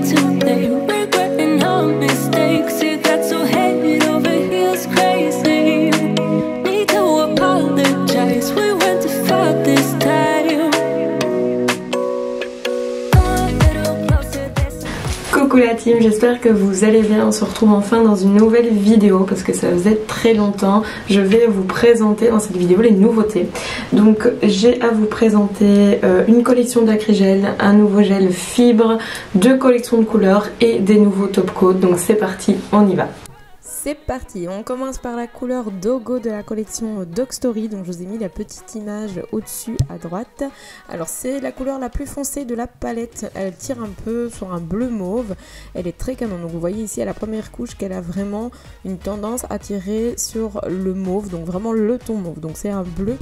way too late, regretting our mistakes. It got so head over heels crazy. Need to apologize, we went too far this time. Coucou la team, j'espère que vous allez bien. On se retrouve enfin dans une nouvelle vidéo parce que ça faisait très longtemps. Je vais vous présenter dans cette vidéo les nouveautés. Donc j'ai à vous présenter une collection d'acrygel, un nouveau gel fibre, 2 collections de couleurs et des nouveaux top coats. Donc c'est parti, on y va. C'est parti, on commence par la couleur Dogo de la collection Dog Story, donc je vous ai mis la petite image au-dessus à droite. Alors c'est la couleur la plus foncée de la palette, elle tire un peu sur un bleu mauve, elle est très canon, donc vous voyez ici à la première couche qu'elle a vraiment une tendance à tirer sur le mauve, donc vraiment le ton mauve, donc c'est un bleu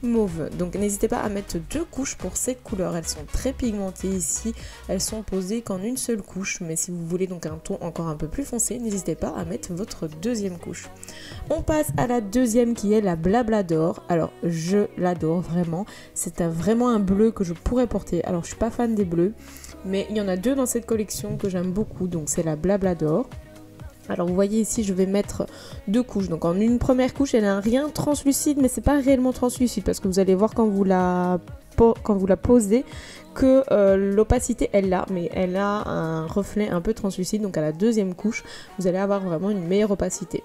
mauve. Donc n'hésitez pas à mettre 2 couches pour cette couleur, elles sont très pigmentées ici, elles sont posées qu'en une seule couche, mais si vous voulez donc un ton encore un peu plus foncé, n'hésitez pas à mettre votre deuxième couche. On passe à la deuxième qui est la Blabla d'or. Alors je l'adore vraiment, c'est vraiment un bleu que je pourrais porter. Alors je suis pas fan des bleus, mais il y en a 2 dans cette collection que j'aime beaucoup, donc c'est la Blabla d'or. Alors vous voyez ici je vais mettre 2 couches, donc en une première couche elle a un rien translucide, mais c'est pas réellement translucide parce que vous allez voir quand vous la posez que l'opacité elle l'a, mais elle a un reflet un peu translucide, donc à la deuxième couche vous allez avoir vraiment une meilleure opacité.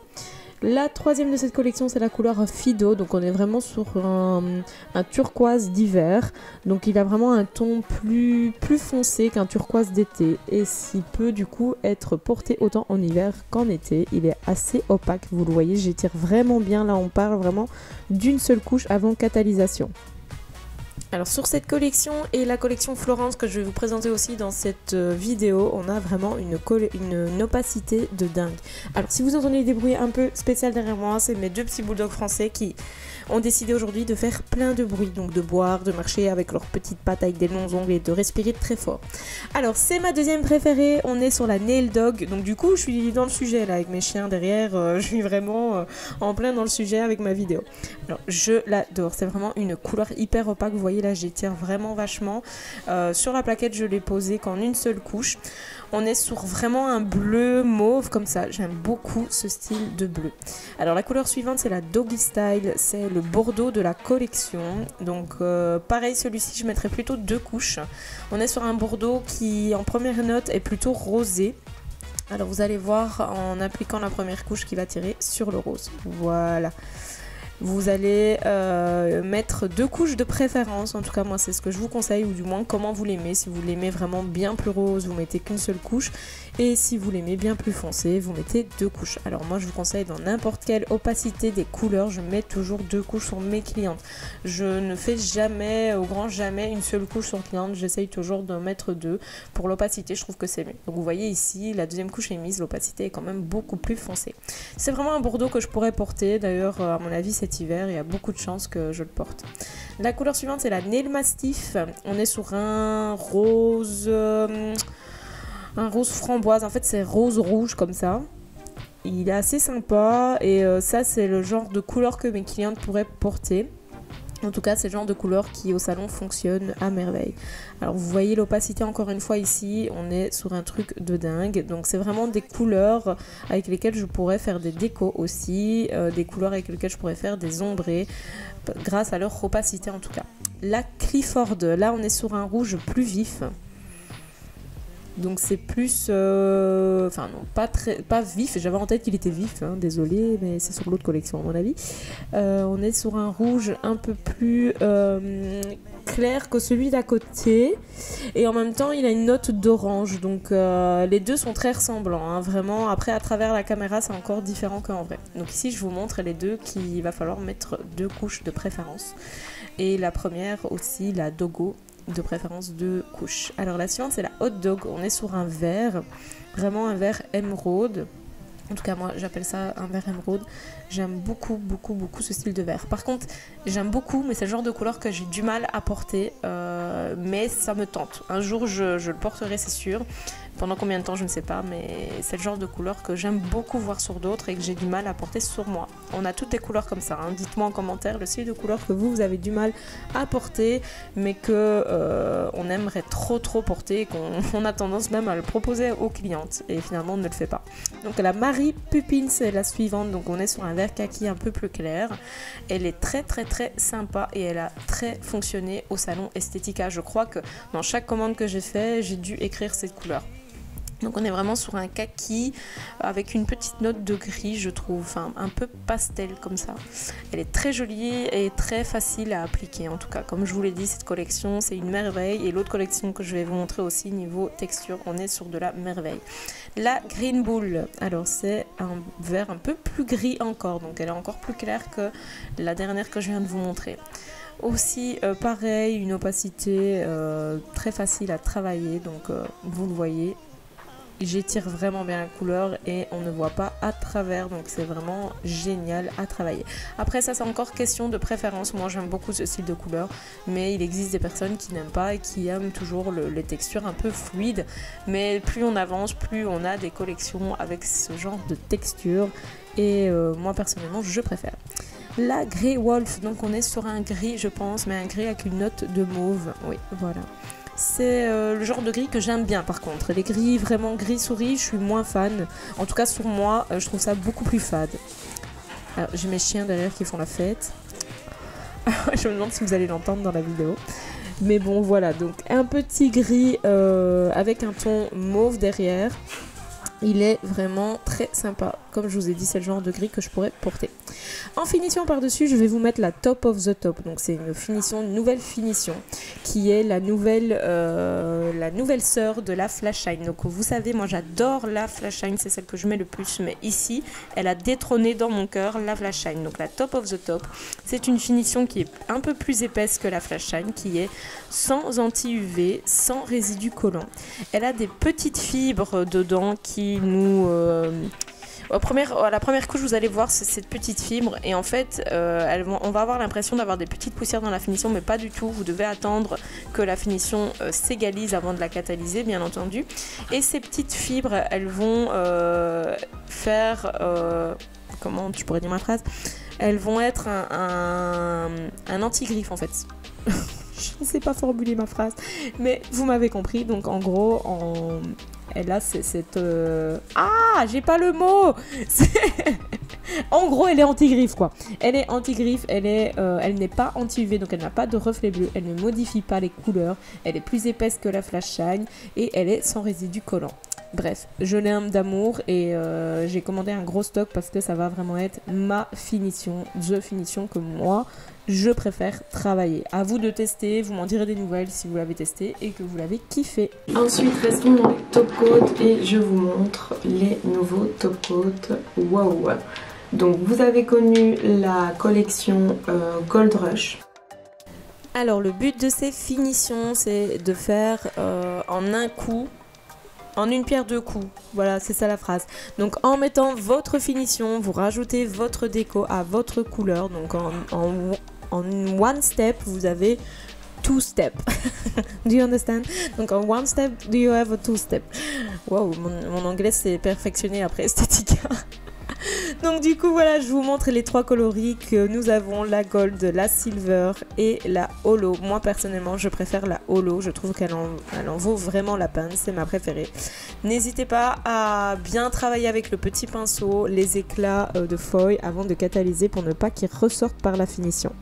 La troisième de cette collection c'est la couleur Fido, donc on est vraiment sur un turquoise d'hiver, donc il a vraiment un ton plus foncé qu'un turquoise d'été et s'il peut du coup être porté autant en hiver qu'en été. Il est assez opaque, vous le voyez, j'étire vraiment bien, là on parle vraiment d'une seule couche avant catalysation. Alors sur cette collection et la collection Florence que je vais vous présenter aussi dans cette vidéo, on a vraiment une opacité de dingue. Alors si vous entendez des bruits un peu spéciaux derrière moi, c'est mes 2 petits bulldogs français qui ont décidé aujourd'hui de faire plein de bruit, donc de boire, de marcher avec leurs petites pattes avec des longs ongles et de respirer très fort. Alors c'est ma deuxième préférée, on est sur la Nail Dog, donc du coup je suis dans le sujet là avec mes chiens derrière, je suis vraiment en plein dans le sujet avec ma vidéo. Alors je l'adore, c'est vraiment une couleur hyper opaque, vous voyez là j'étire vraiment vachement. Sur la plaquette je l'ai posée qu'en une seule couche. On est sur vraiment un bleu mauve comme ça, j'aime beaucoup ce style de bleu. Alors la couleur suivante c'est la Doggy Style, c'est le bordeaux de la collection. Donc pareil, celui-ci je mettrais plutôt 2 couches. On est sur un bordeaux qui en première note est plutôt rosé. Alors vous allez voir en appliquant la première couche qui va tirer sur le rose, voilà. Vous allez mettre 2 couches de préférence, en tout cas moi c'est ce que je vous conseille, ou du moins comment vous l'aimez. Si vous l'aimez vraiment bien plus rose, vous mettez qu'une seule couche, et si vous l'aimez bien plus foncé, vous mettez 2 couches. Alors moi je vous conseille dans n'importe quelle opacité des couleurs, je mets toujours 2 couches sur mes clientes. Je ne fais jamais, au grand jamais, une seule couche sur cliente, j'essaye toujours d'en mettre 2. Pour l'opacité je trouve que c'est mieux. Donc vous voyez ici, la deuxième couche est mise, l'opacité est quand même beaucoup plus foncée. C'est vraiment un bordeaux que je pourrais porter, d'ailleurs à mon avis c'est hiver, il y a beaucoup de chances que je le porte. La couleur suivante c'est la Nail Mastiff, on est sur un rose framboise, en fait c'est rose rouge comme ça. Il est assez sympa et ça c'est le genre de couleur que mes clientes pourraient porter. En tout cas, c'est le genre de couleur qui au salon fonctionne à merveille. Alors vous voyez l'opacité encore une fois ici, on est sur un truc de dingue. Donc c'est vraiment des couleurs avec lesquelles je pourrais faire des décos aussi, des couleurs avec lesquelles je pourrais faire des ombrés, grâce à leur opacité en tout cas. La Clifford, là on est sur un rouge plus vif. Donc c'est plus, enfin non, pas vif, j'avais en tête qu'il était vif, hein, désolé, mais c'est sur l'autre collection à mon avis. On est sur un rouge un peu plus clair que celui d'à côté, et en même temps il a une note d'orange, donc les deux sont très ressemblants, hein, vraiment. Après à travers la caméra c'est encore différent qu'en vrai. Donc ici je vous montre les deux qu'il va falloir mettre 2 couches de préférence, et la première aussi, la Dogo, de préférence 2 couches. Alors la suivante c'est la Hot Dog, on est sur un vert, vraiment un vert émeraude. En tout cas moi j'appelle ça un vert émeraude. J'aime beaucoup ce style de vert. Par contre j'aime beaucoup, mais c'est le genre de couleur que j'ai du mal à porter. mais ça me tente. Un jour je le porterai, c'est sûr. Pendant combien de temps, je ne sais pas, mais c'est le genre de couleur que j'aime beaucoup voir sur d'autres et que j'ai du mal à porter sur moi. On a toutes des couleurs comme ça, hein. Dites-moi en commentaire le style de couleur que vous avez du mal à porter, mais que on aimerait trop porter et qu'on a tendance même à le proposer aux clientes. Et finalement, on ne le fait pas. Donc la Mary Poppins c'est la suivante. Donc on est sur un vert kaki un peu plus clair. Elle est très sympa et elle a très fonctionné au salon Estetica. Je crois que dans chaque commande que j'ai fait, j'ai dû écrire cette couleur. Donc on est vraiment sur un kaki avec une petite note de gris, je trouve, enfin un peu pastel comme ça. Elle est très jolie et très facile à appliquer. En tout cas, comme je vous l'ai dit, cette collection c'est une merveille. Et l'autre collection que je vais vous montrer aussi niveau texture, on est sur de la merveille. La Green Bull, alors c'est un vert un peu plus gris encore, donc elle est encore plus claire que la dernière que je viens de vous montrer. Aussi pareil, une opacité très facile à travailler, donc vous le voyez. J'étire vraiment bien la couleur et on ne voit pas à travers, donc c'est vraiment génial à travailler. Après ça c'est encore question de préférence, moi j'aime beaucoup ce style de couleur, mais il existe des personnes qui n'aiment pas et qui aiment toujours les textures un peu fluides, mais plus on avance, plus on a des collections avec ce genre de texture et moi personnellement je préfère. La Grey Wolf, donc on est sur un gris je pense, mais un gris avec une note de mauve, oui voilà. C'est le genre de gris que j'aime bien par contre. Les gris vraiment gris souris, je suis moins fan. En tout cas sur moi, je trouve ça beaucoup plus fade. Alors j'ai mes chiens derrière qui font la fête. Je me demande si vous allez l'entendre dans la vidéo. Mais bon voilà, donc un petit gris avec un ton mauve derrière. Il est vraiment très sympa. Comme je vous ai dit, c'est le genre de gris que je pourrais porter. En finition par-dessus, je vais vous mettre la Top of the Top. Donc c'est une finition, une nouvelle finition qui est la nouvelle sœur de la Flash Shine. Donc vous savez, moi j'adore la Flash Shine, c'est celle que je mets le plus. Mais ici, elle a détrôné dans mon cœur la Flash Shine. Donc la Top of the Top, c'est une finition qui est un peu plus épaisse que la Flash Shine, qui est sans anti-UV, sans résidus collants. Elle a des petites fibres dedans qui nous... à la première couche, vous allez voir cette petite fibre et en fait, on va avoir l'impression d'avoir des petites poussières dans la finition, mais pas du tout. Vous devez attendre que la finition s'égalise avant de la catalyser, bien entendu. Et ces petites fibres, elles vont faire... comment tu pourrais dire ma phrase? Elles vont être un anti-griffe en fait. Je ne sais pas formuler ma phrase, mais vous m'avez compris. Donc en gros, elle a cette... Ah, j'ai pas le mot. En gros, elle est anti-griffe quoi. Elle est anti-griffe, elle n'est pas anti-UV, donc elle n'a pas de reflet bleu, elle ne modifie pas les couleurs, elle est plus épaisse que la Flash Shine et elle est sans résidus collants. Bref, je l'aime d'amour et j'ai commandé un gros stock parce que ça va vraiment être ma finition, the finition que moi je préfère travailler. À vous de tester, vous m'en direz des nouvelles si vous l'avez testé et que vous l'avez kiffé. Ensuite, restons dans les top coats et je vous montre les nouveaux top coats. Wow! Donc vous avez connu la collection Gold Rush. Alors le but de ces finitions, c'est de faire en un coup, en une pierre deux coups. Voilà, c'est ça la phrase. Donc en mettant votre finition, vous rajoutez votre déco à votre couleur. Donc en one step, vous avez two step. Do you understand? Donc en one step, do you have a two step? Wow, mon anglais s'est perfectionné après Estetica. Donc du coup voilà, je vous montre les trois coloris que nous avons, la gold, la silver et la holo. Moi personnellement je préfère la holo, je trouve qu'elle en vaut vraiment la peine, c'est ma préférée. N'hésitez pas à bien travailler avec le petit pinceau, les éclats de foil avant de catalyser pour ne pas qu'ils ressortent par la finition.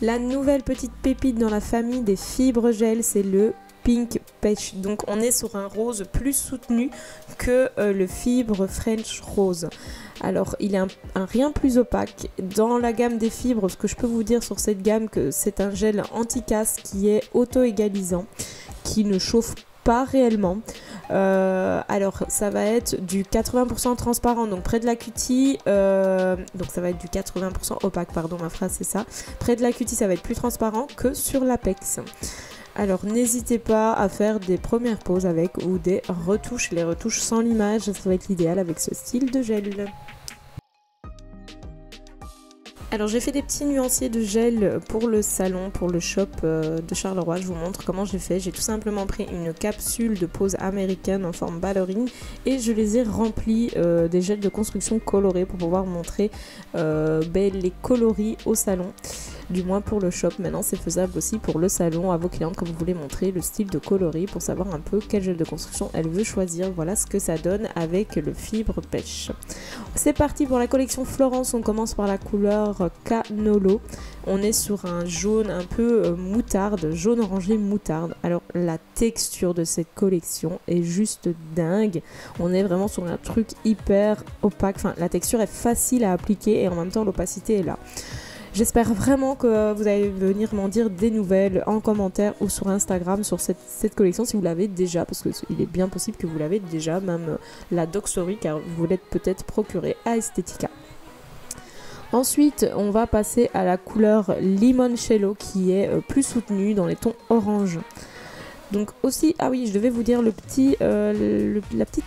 La nouvelle petite pépite dans la famille des fibres gel, c'est le Pink Peach. Donc on est sur un rose plus soutenu que le fibre French Rose. Alors il est un rien plus opaque. Dans la gamme des fibres, ce que je peux vous dire sur cette gamme, que c'est un gel anti-casse qui est auto-égalisant, qui ne chauffe pas réellement. Alors ça va être du 80% transparent, donc près de la cutie, donc ça va être du 80% opaque, pardon, ma phrase c'est ça. Près de la cutie ça va être plus transparent que sur l'apex. Alors n'hésitez pas à faire des premières poses avec ou des retouches. Les retouches sans l'image, ça va être l'idéal avec ce style de gel. Alors j'ai fait des petits nuanciers de gel pour le salon, pour le shop de Charleroi. Je vous montre comment j'ai fait. J'ai tout simplement pris une capsule de pose américaine en forme ballerine et je les ai remplis des gels de construction colorés pour pouvoir montrer les coloris au salon. Du moins pour le shop. Maintenant c'est faisable aussi pour le salon à vos clientes quand vous voulez montrer le style de coloris pour savoir un peu quel gel de construction elle veut choisir. Voilà ce que ça donne avec le fibre pêche. C'est parti pour la collection Florence. On commence par la couleur Canolo. On est sur un jaune un peu moutarde, jaune orangé moutarde. Alors la texture de cette collection est juste dingue. On est vraiment sur un truc hyper opaque. Enfin la texture est facile à appliquer et en même temps l'opacité est là. J'espère vraiment que vous allez venir m'en dire des nouvelles en commentaire ou sur Instagram sur cette collection si vous l'avez déjà, parce qu'il est bien possible que vous l'avez déjà, même la Dog Story, car vous l'êtes peut-être procuré à Estetica. Ensuite, on va passer à la couleur Limoncello qui est plus soutenue dans les tons orange. Donc aussi, ah oui, je devais vous dire la petite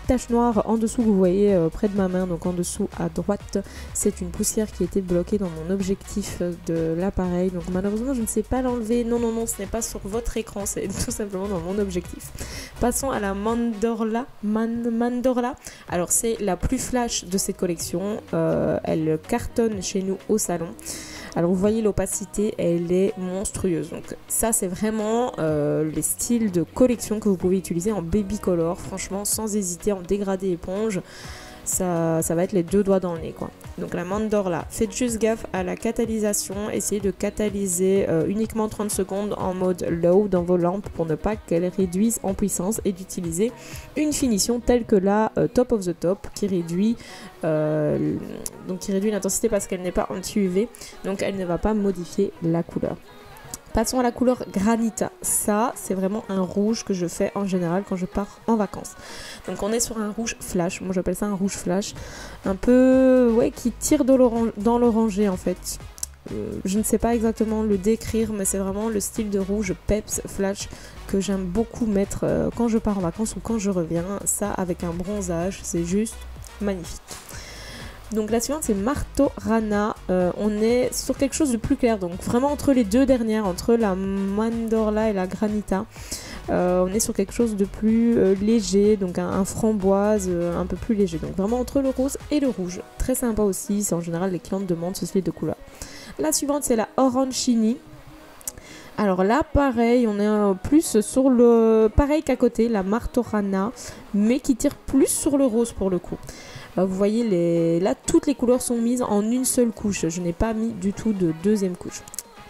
tache noire en dessous que vous voyez près de ma main, donc en dessous à droite, c'est une poussière qui était bloquée dans mon objectif de l'appareil. Donc malheureusement, je ne sais pas l'enlever. Non, ce n'est pas sur votre écran, c'est tout simplement dans mon objectif. Passons à la Mandorla. Alors c'est la plus flash de cette collection. Elle cartonne chez nous au salon. Alors vous voyez l'opacité, elle est monstrueuse. Donc ça c'est vraiment les styles de collection que vous pouvez utiliser en baby color. Franchement sans hésiter, en dégradé éponge. Ça va être les deux doigts dans le nez quoi. Donc la Mandorla, faites juste gaffe à la catalysation. Essayez de catalyser uniquement 30 secondes en mode low dans vos lampes pour ne pas qu'elles réduisent en puissance et d'utiliser une finition telle que la Top of the Top qui réduit l'intensité parce qu'elle n'est pas anti-UV. Donc elle ne va pas modifier la couleur. Passons à la couleur Granita. Ça, c'est vraiment un rouge que je fais en général quand je pars en vacances. Donc on est sur un rouge flash. Moi j'appelle ça un rouge flash. Un peu, ouais, qui tire dans l'orangé en fait. Je ne sais pas exactement le décrire, mais c'est vraiment le style de rouge peps flash que j'aime beaucoup mettre quand je pars en vacances ou quand je reviens. Ça avec un bronzage, c'est juste magnifique. Donc la suivante c'est Martorana, on est sur quelque chose de plus clair, donc vraiment entre les deux dernières, entre la Mandorla et la Granita, on est sur quelque chose de plus léger, donc un framboise un peu plus léger, donc vraiment entre le rose et le rouge, très sympa aussi, c'est en général les clientes demandent ce style de couleur. La suivante c'est la Orancini. Alors là pareil, on est plus sur le pareil qu'à côté, la Martorana, mais qui tire plus sur le rose pour le coup. Vous voyez, là, toutes les couleurs sont mises en une seule couche. Je n'ai pas mis du tout de deuxième couche.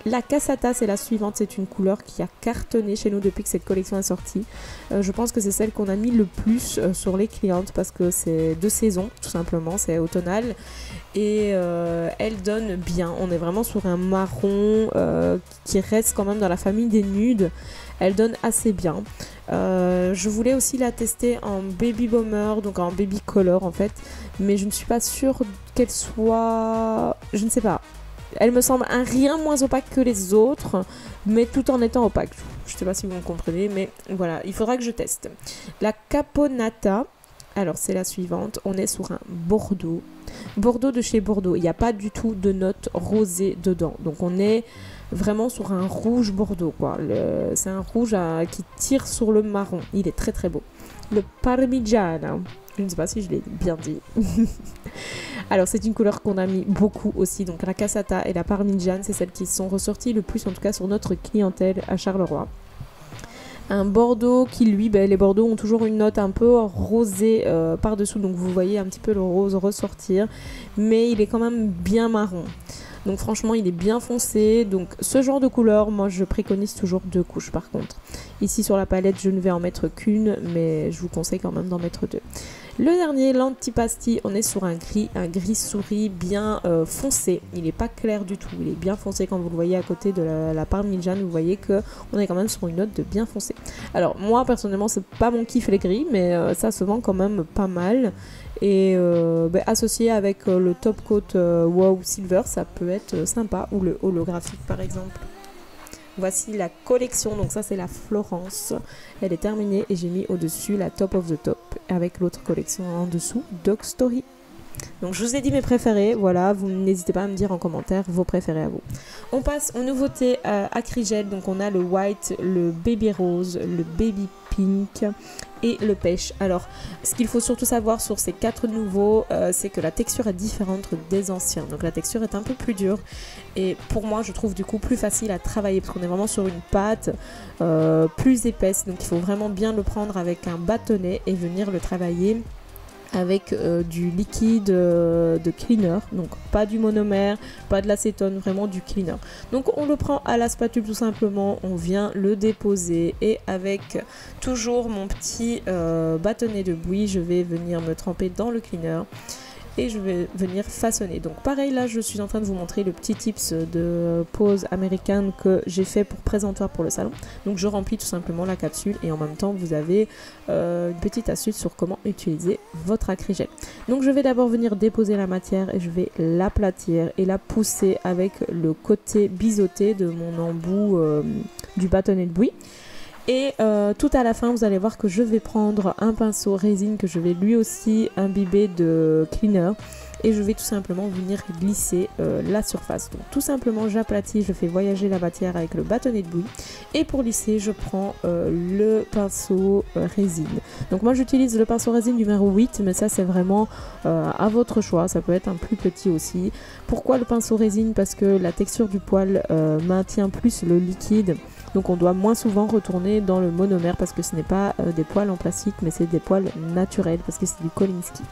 La Cassata, c'est la suivante. C'est une couleur qui a cartonné chez nous depuis que cette collection est sortie. Je pense que c'est celle qu'on a mis le plus sur les clientes parce que c'est de saison, tout simplement. C'est automnal. Et elle donne bien. On est vraiment sur un marron qui reste quand même dans la famille des nudes. Elle donne assez bien. Je voulais aussi la tester en baby bomber, donc en baby color en fait, mais je ne suis pas sûre qu'elle soit, je ne sais pas, elle me semble un rien moins opaque que les autres, mais tout en étant opaque. Je ne sais pas si vous me comprenez, mais voilà, il faudra que je teste. La Caponata, alors c'est la suivante, on est sur un Bordeaux de chez Bordeaux, il n'y a pas du tout de notes rosées dedans, donc on est vraiment sur un rouge Bordeaux quoi. C'est un rouge qui tire sur le marron, il est très très beau. Le Parmigiana, je ne sais pas si je l'ai bien dit. Alors c'est une couleur qu'on a mis beaucoup aussi, donc la Cassata et la Parmigiana, c'est celles qui sont ressorties le plus en tout cas sur notre clientèle à Charleroi. Un Bordeaux qui lui, les Bordeaux ont toujours une note un peu rosée par dessous, donc vous voyez un petit peu le rose ressortir, mais il est quand même bien marron. Donc franchement il est bien foncé, donc ce genre de couleur moi je préconise toujours 2 couches par contre. Ici sur la palette je ne vais en mettre qu'une, mais je vous conseille quand même d'en mettre 2. Le dernier, l'Antipasti, on est sur un gris souris bien foncé, il n'est pas clair du tout, il est bien foncé quand vous le voyez à côté de la Parmigiana, vous voyez qu'on est quand même sur une note de bien foncé. Alors moi personnellement c'est pas mon kiff les gris, mais ça se vend quand même pas mal. Et associé avec le top coat Wow Silver, ça peut être sympa, ou le holographique par exemple. Voici la collection, donc ça c'est la Florence, elle est terminée et j'ai mis au dessus la Top of the Top avec l'autre collection en dessous, Dog Story. Donc je vous ai dit mes préférés, voilà, vous n'hésitez pas à me dire en commentaire vos préférés à vous. On passe aux nouveautés acrygel, donc on a le white, le baby rose, le baby pink et le pêche. Alors ce qu'il faut surtout savoir sur ces 4 nouveaux, c'est que la texture est différente des anciens, donc la texture est un peu plus dure et pour moi je trouve du coup plus facile à travailler parce qu'on est vraiment sur une pâte plus épaisse, donc il faut vraiment bien le prendre avec un bâtonnet et venir le travailler avec du liquide de cleaner, donc pas du monomère, pas de l'acétone, vraiment du cleaner. Donc on le prend à la spatule tout simplement, on vient le déposer et avec toujours mon petit bâtonnet de bouillie, je vais venir me tremper dans le cleaner et je vais venir façonner. Donc pareil, là je suis en train de vous montrer le petit tips de pose américaine que j'ai fait pour présentoir pour le salon. Donc je remplis tout simplement la capsule et en même temps vous avez une petite astuce sur comment utiliser votre acrygel. Donc je vais d'abord venir déposer la matière et je vais l'aplatir et la pousser avec le côté biseauté de mon embout du bâtonnet de bouillie. Et tout à la fin, vous allez voir que je vais prendre un pinceau résine que je vais lui aussi imbiber de cleaner et je vais tout simplement venir glisser la surface. Donc tout simplement j'aplatis, je fais voyager la matière avec le bâtonnet de bouillie et pour lisser je prends le pinceau résine. Donc moi j'utilise le pinceau résine numéro 8 mais ça c'est vraiment à votre choix, ça peut être un plus petit aussi. Pourquoi le pinceau résine? Parce que la texture du poil maintient plus le liquide. Donc on doit moins souvent retourner dans le monomère parce que ce n'est pas des poils en plastique mais c'est des poils naturels parce que c'est du Kolinsky.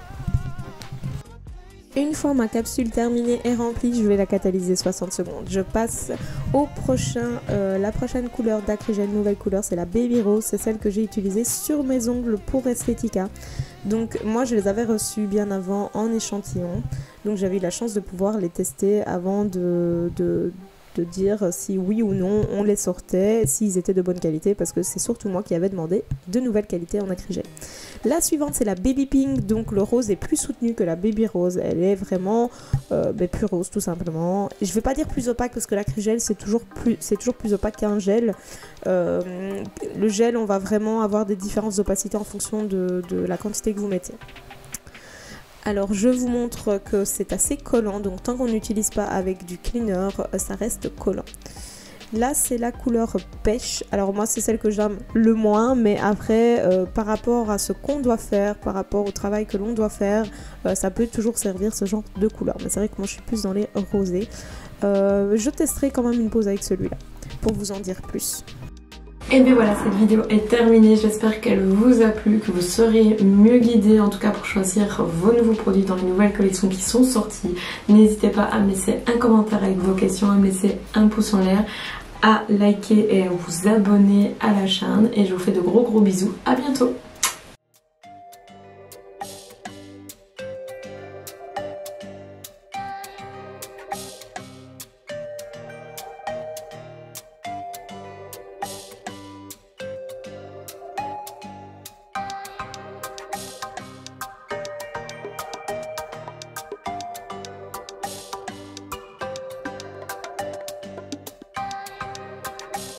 Une fois ma capsule terminée et remplie, je vais la catalyser 60 secondes. Je passe au prochain, la prochaine couleur d'acrygel, nouvelle couleur, c'est la Baby Rose. C'est celle que j'ai utilisée sur mes ongles pour Estetica. Donc moi je les avais reçus bien avant en échantillon. Donc j'avais eu la chance de pouvoir les tester avant de dire si oui ou non on les sortait, s'ils étaient de bonne qualité, parce que c'est surtout moi qui avais demandé de nouvelles qualités en acrygel. La suivante c'est la Baby Pink, donc le rose est plus soutenu que la Baby Rose, elle est vraiment plus rose tout simplement. Et je vais pas dire plus opaque parce que l'acrygel c'est toujours plus opaque qu'un gel. Le gel on va vraiment avoir des différences d'opacité en fonction de la quantité que vous mettez. Alors je vous montre que c'est assez collant, donc tant qu'on n'utilise pas avec du cleaner, ça reste collant. Là c'est la couleur pêche, alors moi c'est celle que j'aime le moins, mais après par rapport à ce qu'on doit faire, par rapport au travail que l'on doit faire, ça peut toujours servir ce genre de couleur. Mais c'est vrai que moi je suis plus dans les rosés. Je testerai quand même une pose avec celui-là pour vous en dire plus. Et bien voilà, cette vidéo est terminée, j'espère qu'elle vous a plu, que vous serez mieux guidés en tout cas pour choisir vos nouveaux produits dans les nouvelles collections qui sont sorties. N'hésitez pas à me laisser un commentaire avec vos questions, à me laisser un pouce en l'air, à liker et à vous abonner à la chaîne et je vous fais de gros bisous, à bientôt.